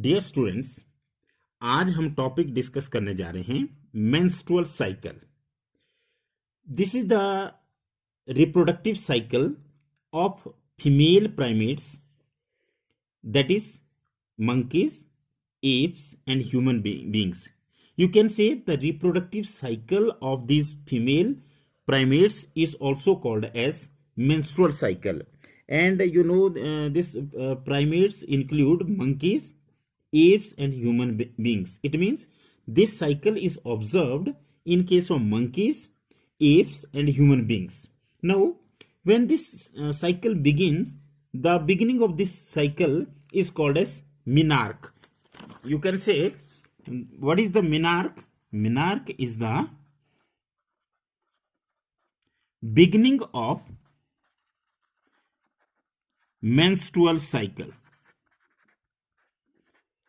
Dear students, आज हम topic discuss करने जा रहे हैं menstrual cycle. This is the reproductive cycle of female primates, that is monkeys, apes and human beings. You can say the reproductive cycle of these female primates is also called as menstrual cycle. And this primates include monkeys, apes and human beings. It means this cycle is observed in case of monkeys, apes and human beings. Now when this cycle begins, the beginning of this cycle is called as menarche. You can say, what is the menarche? Menarche is the beginning of menstrual cycle,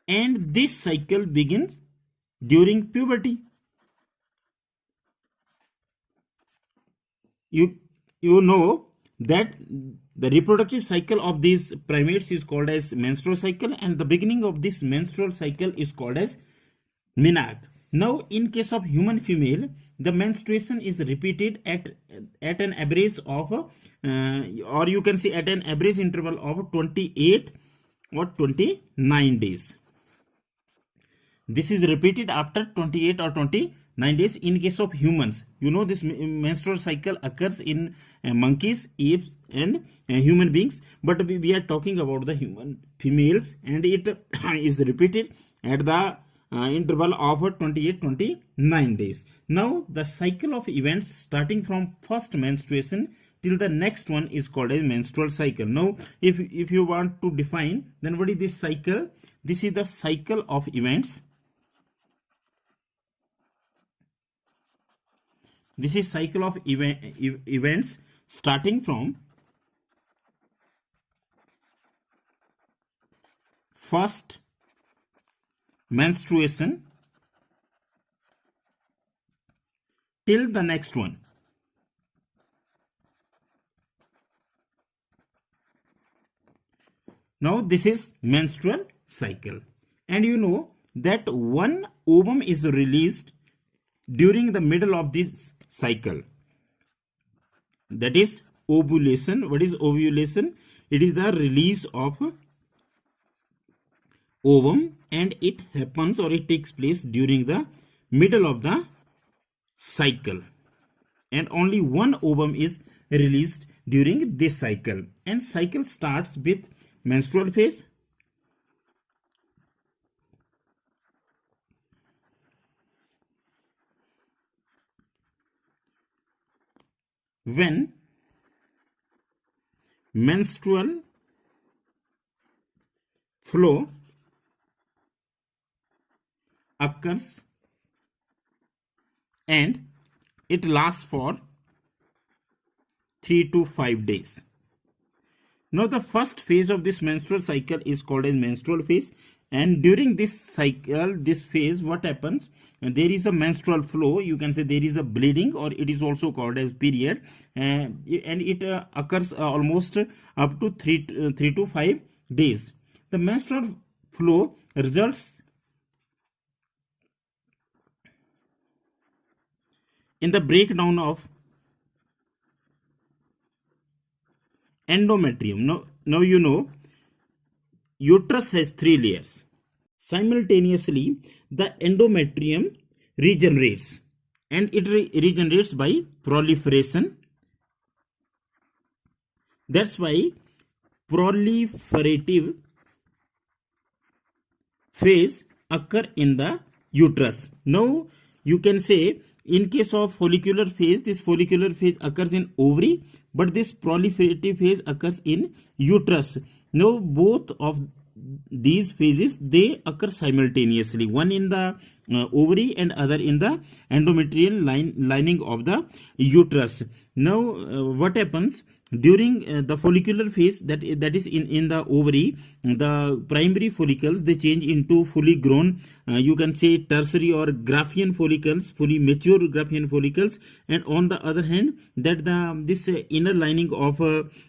and this cycle begins during puberty. You know that the reproductive cycle of these primates is called as menstrual cycle, and the beginning of this menstrual cycle is called as menarche. Now in case of human female, the menstruation is repeated at an average of or you can say at an average interval of 28 or 29 days. This is repeated after 28 or 29 days in case of humans. You know, this menstrual cycle occurs in monkeys, apes and human beings, but we are talking about the human females, and it is repeated at the interval of 28-29 days. Now the cycle of events starting from first menstruation till the next one is called a menstrual cycle. Now if you want to define, then what is this cycle? This is the cycle of events. This is cycle of events starting from first menstruation till the next one. Now this is menstrual cycle, and you know that one ovum is released during the middle of this cycle. That is ovulation. What is ovulation? It is the release of ovum, and it happens or it takes place during the middle of the cycle, and only one ovum is released during this cycle. And cycle starts with menstrual phase, when menstrual flow occurs, and it lasts for 3 to 5 days. Now the first phase of this menstrual cycle is called as menstrual phase, and during this cycle, this phase, what happens? There is a menstrual flow. You can say there is a bleeding, or it is also called as period, and it occurs almost up to 3 to 5 days. The menstrual flow results in the breakdown of endometrium. Now you know uterus has 3 layers. Simultaneously, the endometrium regenerates, and it regenerates by proliferation. That's why proliferative phase occur in the uterus. Now you can say, in case of follicular phase, this follicular phase occurs in ovary, but this proliferative phase occurs in uterus. Now both of these phases, they occur simultaneously, one in the ovary and other in the endometrial lining of the uterus. Now what happens? during the follicular phase, that is in the ovary, the primary follicles, they change into fully grown, you can say tertiary or Graafian follicles, fully mature Graafian follicles. And on the other hand, that this inner lining of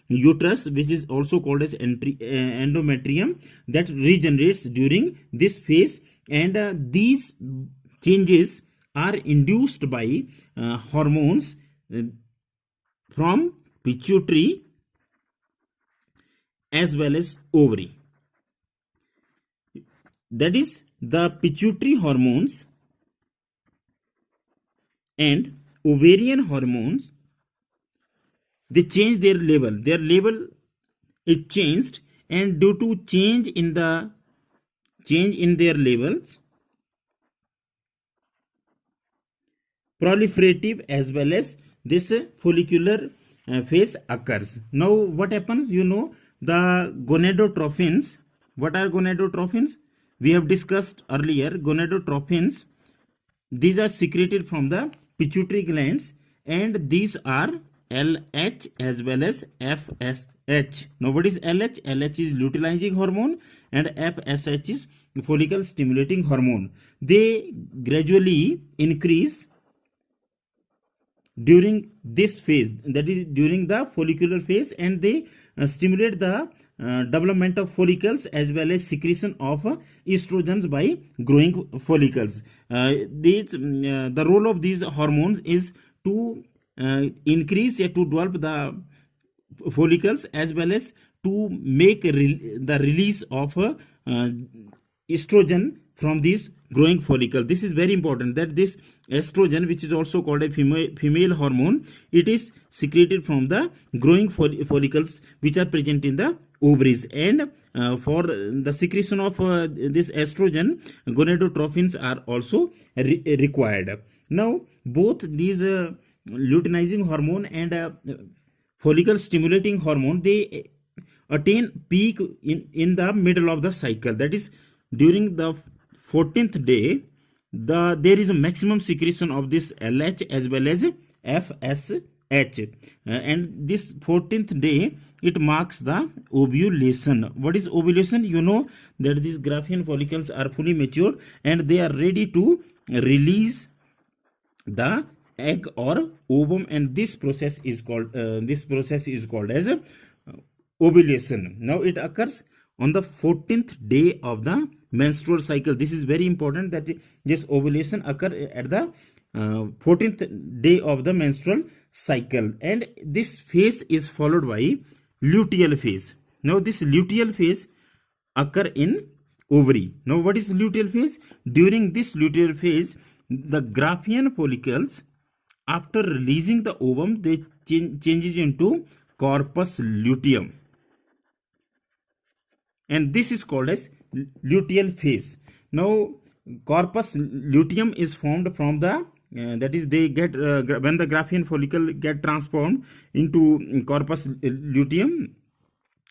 uterus, which is also called as endometrium, that regenerates during this phase. And these changes are induced by hormones from pituitary as well as ovary. That is, the pituitary hormones and ovarian hormones, they change their level. Their level is changed, and due to change in their levels, proliferative as well as this follicular phase occurs. Now what happens, the gonadotrophins. What are gonadotrophins? We have discussed earlier. Gonadotrophins, these are secreted from the pituitary glands, and these are LH as well as FSH. Now what is LH? LH is luteinizing hormone, and FSH is follicle stimulating hormone. They gradually increase during this phase, that is during the follicular phase, and they stimulate the development of follicles as well as secretion of estrogens by growing follicles. The role of these hormones is to increase, to develop the follicles as well as to make the release of estrogen from these growing follicle. This is very important, that this estrogen, which is also called a female hormone, it is secreted from the growing follicles which are present in the ovaries. And for the secretion of this estrogen, gonadotrophins are also required. Now both these luteinizing hormone and follicle stimulating hormone, they attain peak in the middle of the cycle. That is, during the 14th day, there is a maximum secretion of this LH as well as FSH, and this 14th day, it marks the ovulation. What is ovulation? That these Graafian follicles are fully mature and they are ready to release the egg or ovum, and this process is called as ovulation. Now it occurs on the 14th day of the menstrual cycle. This is very important, that this ovulation occur at the 14th day of the menstrual cycle, and this phase is followed by luteal phase. Now this luteal phase occur in ovary. Now what is luteal phase? During this luteal phase, the Graafian follicles, after releasing the ovum, they changes into corpus luteum, and this is called as luteal phase. Now corpus luteum is formed from the that is, they get when the Graafian follicle get transformed into corpus luteum,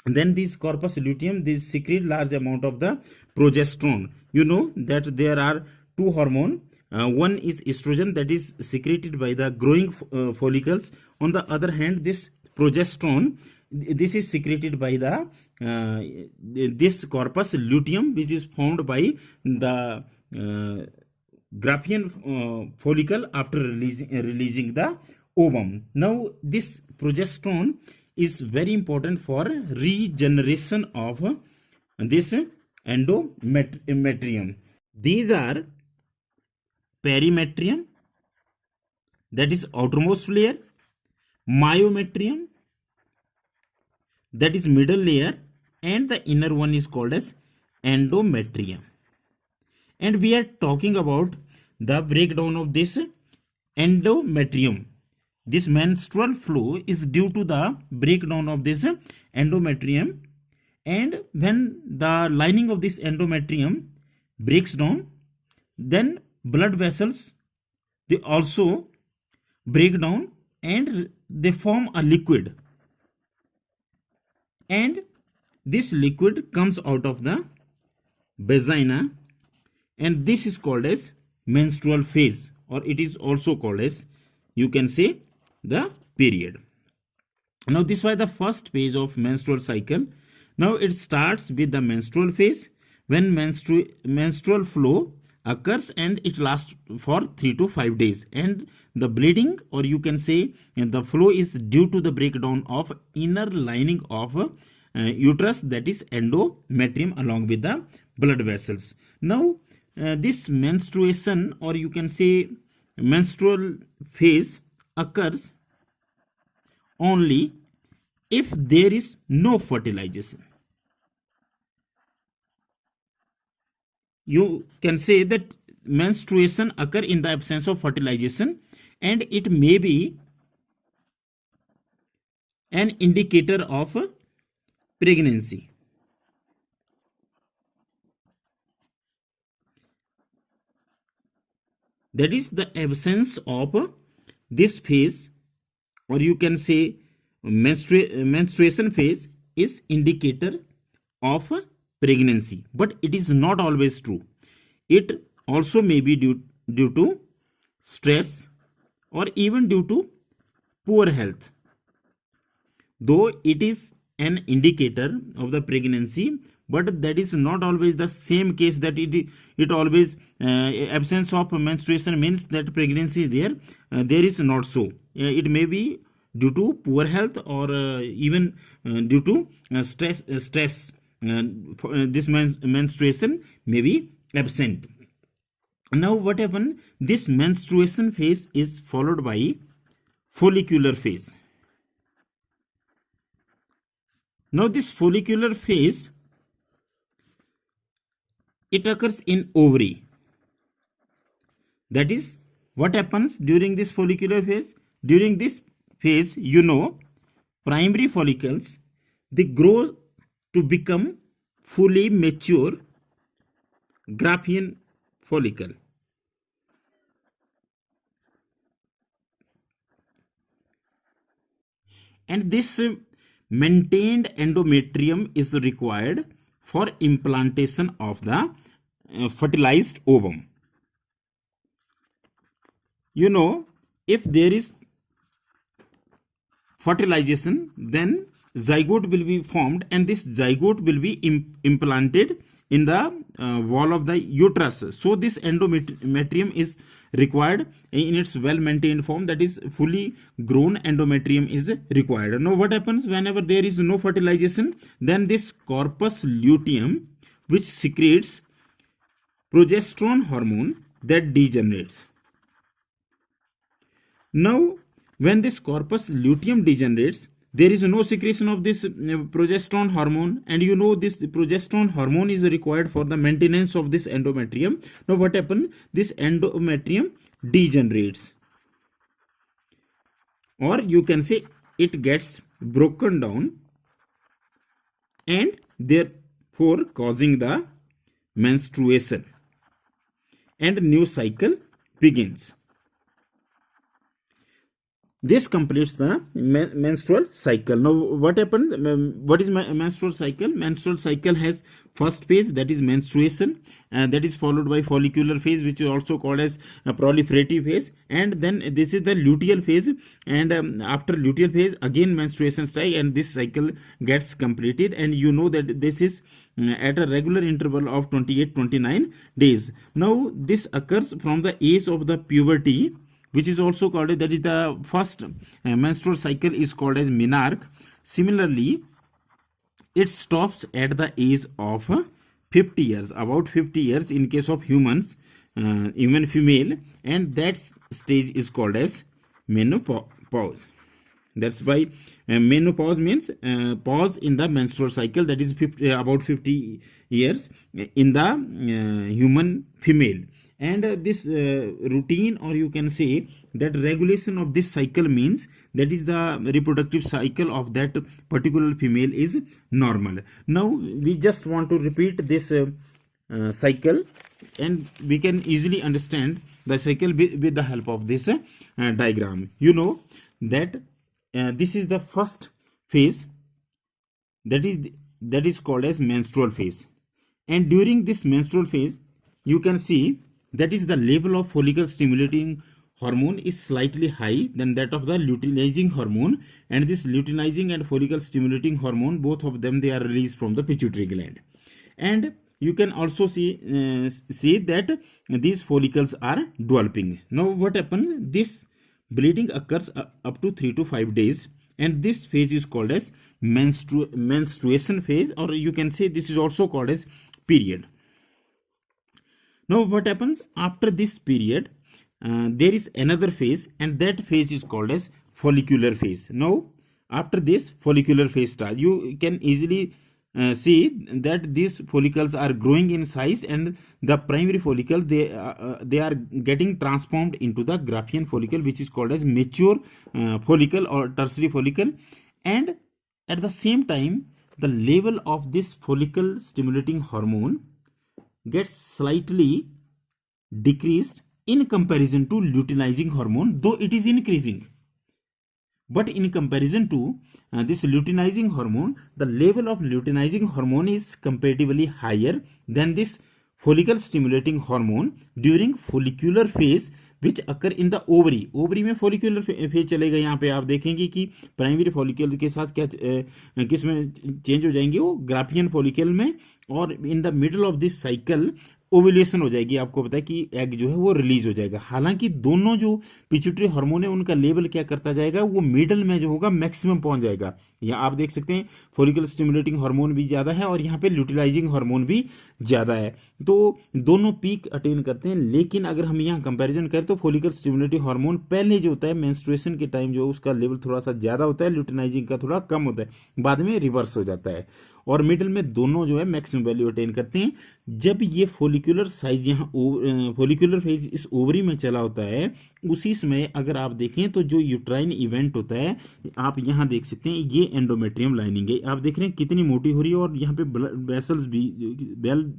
then this corpus luteum, they secrete large amount of the progesterone. That there are two hormones. One is estrogen, that is secreted by the growing follicles. On the other hand, this progesterone, this is secreted by the this corpus luteum, which is formed by the Graafian follicle after releasing the ovum. Now this progesterone is very important for regeneration of this endometrium. These are perimetrium, that is outermost layer, myometrium, that is middle layer, and the inner one is called as endometrium. And we are talking about the breakdown of this endometrium. This menstrual flow is due to the breakdown of this endometrium, and when the lining of this endometrium breaks down, then blood vessels, they also break down and they form a liquid, and this liquid comes out of the vagina, and this is called as menstrual phase, or it is also called as, you can say, the period. Now this was the first phase of menstrual cycle. Now it starts with the menstrual phase, when menstrual flow occurs and it lasts for 3 to 5 days, and the bleeding, or you can say the flow, is due to the breakdown of inner lining of uterus, that is endometrium, along with the blood vessels. Now this menstruation, or you can say menstrual phase, occurs only if there is no fertilization. You can say that menstruation occur in the absence of fertilization, and it may be an indicator of pregnancy. That is, the absence of this phase, or you can say menstruation phase, is indicator of pregnancy. But it is not always true. It also may be due to stress, or even due to poor health. Though it is an indicator of the pregnancy, but that is not always the same case, that it always absence of menstruation means that pregnancy is there. There is not so. It may be due to poor health, or even due to stress. This menstruation may be absent. Now what happens? This menstruation phase is followed by follicular phase. Now this follicular phase, it occurs in ovary. That is, what happens during this follicular phase? During this phase, primary follicles, they grow to become fully mature Graafian follicle. And this maintained endometrium is required for implantation of the fertilized ovum. If there is fertilization, then zygote will be formed, and this zygote will be implanted in the wall of the uterus. So this endometrium is required in its well maintained form, that is fully grown endometrium is required. Now what happens whenever there is no fertilization? Then this corpus luteum, which secretes progesterone hormone, that degenerates. Now when this corpus luteum degenerates, there is no secretion of this progesterone hormone, and this progesterone hormone is required for the maintenance of this endometrium. Now what happens? This endometrium degenerates, or you can say it gets broken down, and therefore causing the menstruation, and new cycle begins. This completes the menstrual cycle. Now what happened? What is menstrual cycle? Menstrual cycle has first phase, that is menstruation, that is followed by follicular phase, which is also called as a proliferative phase, and then this is the luteal phase, and after luteal phase again menstruation cycle, and this cycle gets completed, and that this is at a regular interval of 28-29 days. Now this occurs from the age of the puberty, which is also called, that is the first menstrual cycle is called as menarche. Similarly, it stops at the age of 50 years, about 50 years in case of humans, even female, and that stage is called as menopause. That's why menopause means pause in the menstrual cycle, that is about 50 years in the human female. And this routine, or you can say that regulation of this cycle, means that is the reproductive cycle of that particular female is normal. Now we just want to repeat this cycle, and we can easily understand the cycle with the help of this diagram. That this is the first phase, that is called as menstrual phase, and during this menstrual phase, you can see that is the level of follicle stimulating hormone is slightly high than that of the luteinizing hormone, and this luteinizing and follicle stimulating hormone, both of them, they are released from the pituitary gland. And you can also see that these follicles are developing. Now what happens, this bleeding occurs up to 3 to 5 days, and this phase is called as menstruation phase, or you can say this is also called as period. Now what happens after this period, there is another phase, and that phase is called as follicular phase. Now after this follicular phase starts, you can easily see that these follicles are growing in size, and the primary follicle, they are getting transformed into the Graafian follicle, which is called as mature follicle or tertiary follicle. And at the same time, the level of this follicle stimulating hormone gets slightly decreased in comparison to luteinizing hormone, though it is increasing. But in comparison to this luteinizing hormone, the level of luteinizing hormone is comparatively higher than this follicle stimulating hormone during follicular phase, which occur in the ovary. Ovary में follicular phase चलेगा. यहाँ पे आप देखेंगे कि primary follicle के साथ क्या किस में चेंज हो जाएंगे, वो ग्राफियन follicle में, और in the middle of this cycle ovulation हो जाएगी. आपको पता है कि एग जो है वो रिलीज हो जाएगा. हालांकि दोनों जो पिट्यूटरी हार्मोन है उनका लेवल क्या करता जाएगा, वो मिडल में जो होगा मैक्सिमम पहुंच जाएगा. यहाँ आप देख सकते हैं फॉलिकल स्टिमुलेटिंग हार्मोन भी ज्यादा है और यहाँ पे ल्यूटिलाइजिंग हार्मोन भी ज्यादा है, तो दोनों पीक अटेन करते हैं. लेकिन अगर हम यहाँ कंपैरिजन करें तो फॉलिकल स्टिमुलेटिंग हार्मोन पहले जो होता है मेंस्ट्रुएशन के टाइम जो उसका लेवल थोड़ा सा ज्यादा होता है, ल्यूटिनाइजिंग का थोड़ा कम होता है, बाद में रिवर्स हो जाता है, और मिडिल में दोनों जो है मैक्सिमम वैल्यू अटेन करते हैं. जब ये फोलिकुलर साइज यहाँ फोलिकुलर फेज इस ओवरी में चला होता है, उसी समय अगर आप देखें तो जो यूट्राइन इवेंट होता है, आप यहाँ देख सकते हैं ये एंडोमेट्रियम लाइनिंग है. आप देख रहे हैं कितनी मोटी हो रही है, और यहाँ पे वेसल्स भी वेल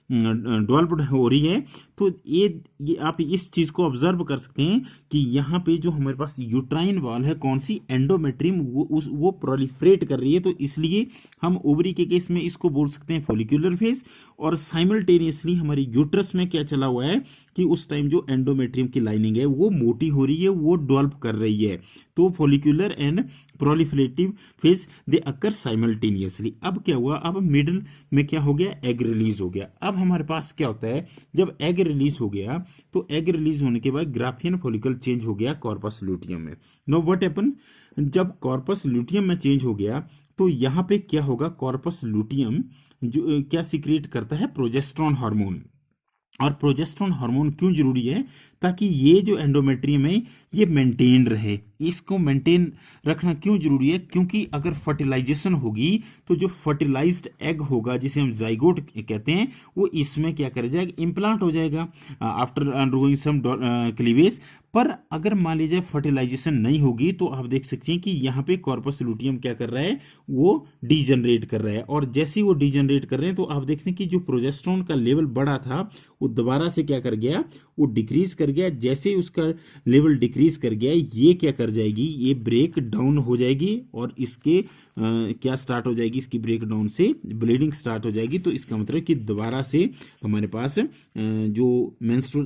डेवलप्ड हो रही है. तो ये आप इस चीज को ऑब्जर्व कर सकते हैं कि यहाँ पे जो हमारे पास यूट्राइन वॉल है, कौन सी, एंडोमेट्रियम, वो प्रोलिफरेट कर रही है. तो इसलिए हम ओवरी के केस में इसको बोल सकते हैं फॉलिक्यूलर फेज, और साइमल्टेनियसली हमारे यूट्रस में क्या चला हुआ है कि उस टाइम जो एंडोमेट्रियम की लाइनिंग है वो मोटी हो रही है, वो डेवलप कर रही है. तो follicular and proliferative phase they occur simultaneously. अब क्या हुआ, अब मिडिल में क्या हो गया, एग रिलीज हो गया. अब हमारे पास क्या होता है, जब एग रिलीज हो गया तो एग रिलीज होने के बाद ग्राफियन फॉलिकल चेंज हो गया कॉर्पस लूटियम में. नो व्हाट हैपन, जब कॉर्पस लूटियम में चेंज हो गया तो यहाँ पे क्या होगा, कॉर्पस लूटियम जो क्या सिक्रिएट करता है, प्रोजेस्टेरोन हार्मोन. और प्रोजेस्टेरोन हार्मोन क्यों जरूरी है, ताकि ये जो एंडोमेट्रियम है ये मेंटेन रहे. इसको मेंटेन रखना क्यों जरूरी है, क्योंकि अगर फर्टिलाइजेशन होगी तो जो फर्टिलाइज्ड एग होगा, जिसे हम जाइगोट कहते हैं, वो इसमें क्या कर जाएगा, इम्प्लांट हो जाएगा आफ्टर अंडरगोइंग सम क्लीवेज. पर अगर मान लीजिए फर्टिलाइजेशन नहीं होगी तो आप देख सकते हैं कि यहाँ पे कॉर्पस लूटियम क्या कर रहा है, वो डीजनरेट कर रहा है. और जैसे ही वो डीजनरेट कर रहे हैं तो आप देखते हैं कि जो प्रोजेस्टेरोन का लेवल बढ़ा था वो दोबारा से क्या कर गया, वो डिक्रीज कर गया. जैसे ही उसका लेवल डिक्रीज कर गया, ये क्या कर जाएगी, ये ब्रेक डाउन हो जाएगी, और इसके क्या स्टार्ट हो जाएगी, इसकी ब्रेक डाउन से ब्लीडिंग स्टार्ट हो जाएगी. तो इसका मतलब कि दोबारा से हमारे पास जो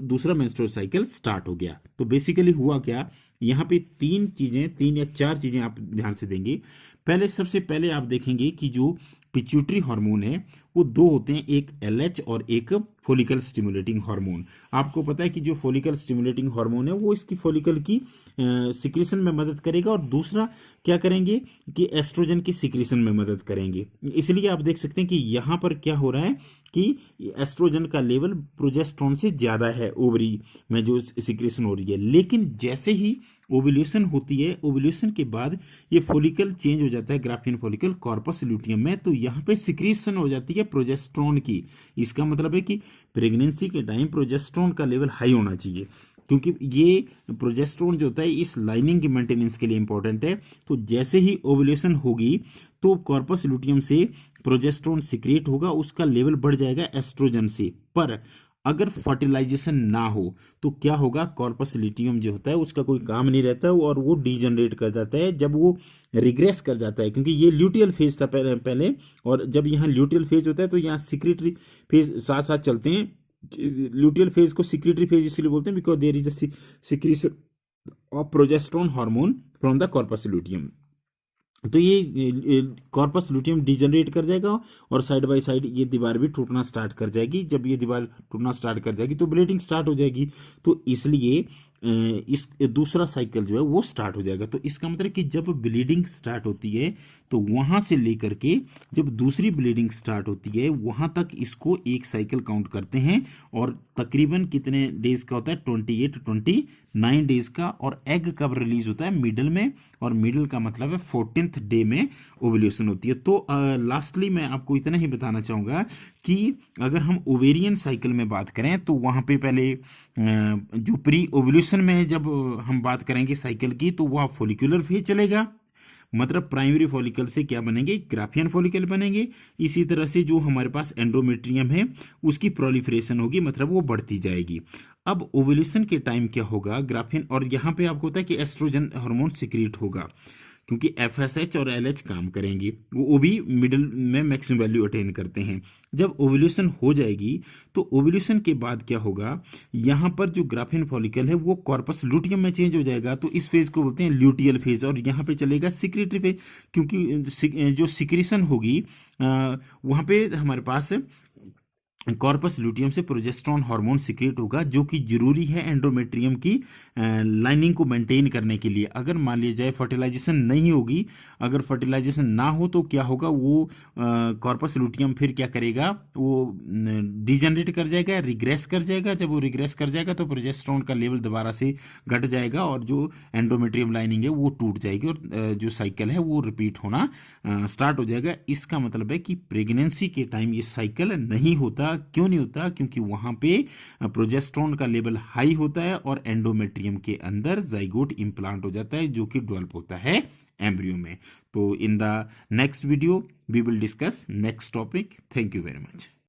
दूसरा मेंस्ट्रुअल साइकिल स्टार्ट हो गया. तो बेसिकली हुआ क्या, यहाँ पे तीन या चार चीजें आप ध्यान से देंगे. सबसे पहले आप देखेंगे कि जो पिट्यूटरी हार्मोन है वो दो होते हैं, एक LH और एक फोलिकल स्टिमुलेटिंग हार्मोन. आपको पता है कि जो फोलिकल स्टिमुलेटिंग हार्मोन है वो इसकी फोलिकल की सिक्रीशन में मदद करेगा, और दूसरा क्या करेंगे कि एस्ट्रोजन की सिक्रीशन में मदद करेंगे. इसलिए आप देख सकते हैं कि यहाँ पर क्या हो रहा है कि एस्ट्रोजन का लेवल प्रोजेस्टेरोन से ज्यादा है ओवरी में जो सिक्रीशन हो रही है. लेकिन जैसे ही ओव्यूलेशन होती है, ओव्यूलेशन के बाद ये फोलिकल चेंज हो जाता है ग्राफियन फोलिकल कॉर्पस लूटियम में, तो यहाँ पे सिक्रीशन हो जाती है प्रोजेस्टेरोन की. इसका मतलब है कि प्रेगनेंसी के टाइम प्रोजेस्टेरोन का लेवल हाई होना चाहिए, क्योंकि ये प्रोजेस्टेरोन जो होता है इस लाइनिंग की मेंटेनेंस के लिए इंपॉर्टेंट है. तो जैसे ही ओव्यूलेशन होगी तो कॉर्पस लूटियम से प्रोजेस्टेरोन सिक्रिएट होगा, उसका लेवल बढ़ जाएगा एस्ट्रोजन से. पर अगर फर्टिलाइजेशन ना हो तो क्या होगा, कॉर्पस लूटियम जो होता है उसका कोई काम नहीं रहता, और वो डीजनरेट कर जाता है जब वो रिग्रेस कर जाता है. क्योंकि ये ल्यूटियल फेज था पहले, और जब यहाँ ल्यूटियल फेज होता है तो यहाँ सिक्रेटरी फेज साथ साथ चलते हैं. ल्यूटियल फेज को सिक्रेटरी फेज इसलिए बोलते हैं because there is a secretion of progesterone hormone from the corpus luteum. तो ये कॉर्पस लुटियम डिजनरेट कर जाएगा और साइड बाय साइड ये दीवार भी टूटना स्टार्ट कर जाएगी। जब ये दीवार टूटना स्टार्ट कर जाएगी तो ब्लीडिंग स्टार्ट हो जाएगी। तो इसलिए इस दूसरा साइकिल जो है वो स्टार्ट हो जाएगा। तो इसका मतलब कि जब ब्लीडिंग स्टार्ट होती है तो वहां से लेकर के जब दूसरी ब्लीडिंग स्टार्ट होती है वहां तक इसको एक साइकिल काउंट करते हैं। और तकरीबन कितने डेज का होता है, 28 29 डेज का। और एग कब रिलीज होता है, मिडल में, और मिडल का मतलब है 14th डे में ओव्यूलेशन होती है। तो लास्टली मैं आपको इतना ही बताना चाहूंगा कि अगर हम ओवेरियन साइकिल में बात करें तो वहां पे पहले जो प्री ओव्यूलेशन में जब हम बात करेंगे साइकिल की तो वह फॉलिकुलर फेज चलेगा। मतलब प्राइमरी फॉलिकल से क्या बनेंगे, ग्राफियन फॉलिकल बनेंगे। इसी तरह से जो हमारे पास एंडोमेट्रियम है उसकी प्रोलिफरेशन होगी, मतलब वो बढ़ती जाएगी। अब ओव्यूलेशन के टाइम क्या होगा, ग्राफियन, और यहाँ पे आपको होता है कि एस्ट्रोजन हार्मोन सिक्रीट होगा क्योंकि एफएसएच और एलएच काम करेंगे, वो भी मिडिल में मैक्सिमम वैल्यू अटेन करते हैं। जब ओव्यूलेशन हो जाएगी तो ओव्यूलेशन के बाद क्या होगा, यहाँ पर जो ग्राफियन फॉलिकल है वो कॉर्पस लुटियम में चेंज हो जाएगा। तो इस फेज को बोलते हैं ल्यूटियल फेज, और यहाँ पे चलेगा सिक्रेटरी फेज, क्योंकि जो सिक्रीशन होगी वहाँ पे हमारे पास कॉर्पस लुटियम से प्रोजेस्टेरोन हार्मोन सिक्रेट होगा, जो कि जरूरी है एंडोमेट्रियम की लाइनिंग को मेंटेन करने के लिए। अगर मान लिया जाए फर्टिलाइजेशन नहीं होगी, अगर फर्टिलाइजेशन ना हो तो क्या होगा, वो कॉर्पस लुटियम फिर क्या करेगा, वो डिजनरेट कर जाएगा, रिग्रेस कर जाएगा। जब वो रिग्रेस कर जाएगा तो प्रोजेस्टेरोन का लेवल दोबारा से घट जाएगा और जो एंडोमेट्रियम लाइनिंग है वो टूट जाएगी और जो साइकिल है वो रिपीट होना स्टार्ट हो जाएगा। इसका मतलब है कि प्रेगनेंसी के टाइम ये साइकिल नहीं होता। क्यों नहीं होता, क्योंकि वहां पे प्रोजेस्टेरोन का लेवल हाई होता है और एंडोमेट्रियम के अंदर जाइगोट इंप्लांट हो जाता है जो कि डेवलप होता है एम्ब्रियो में। तो in the next video we will discuss next topic. Thank you very much.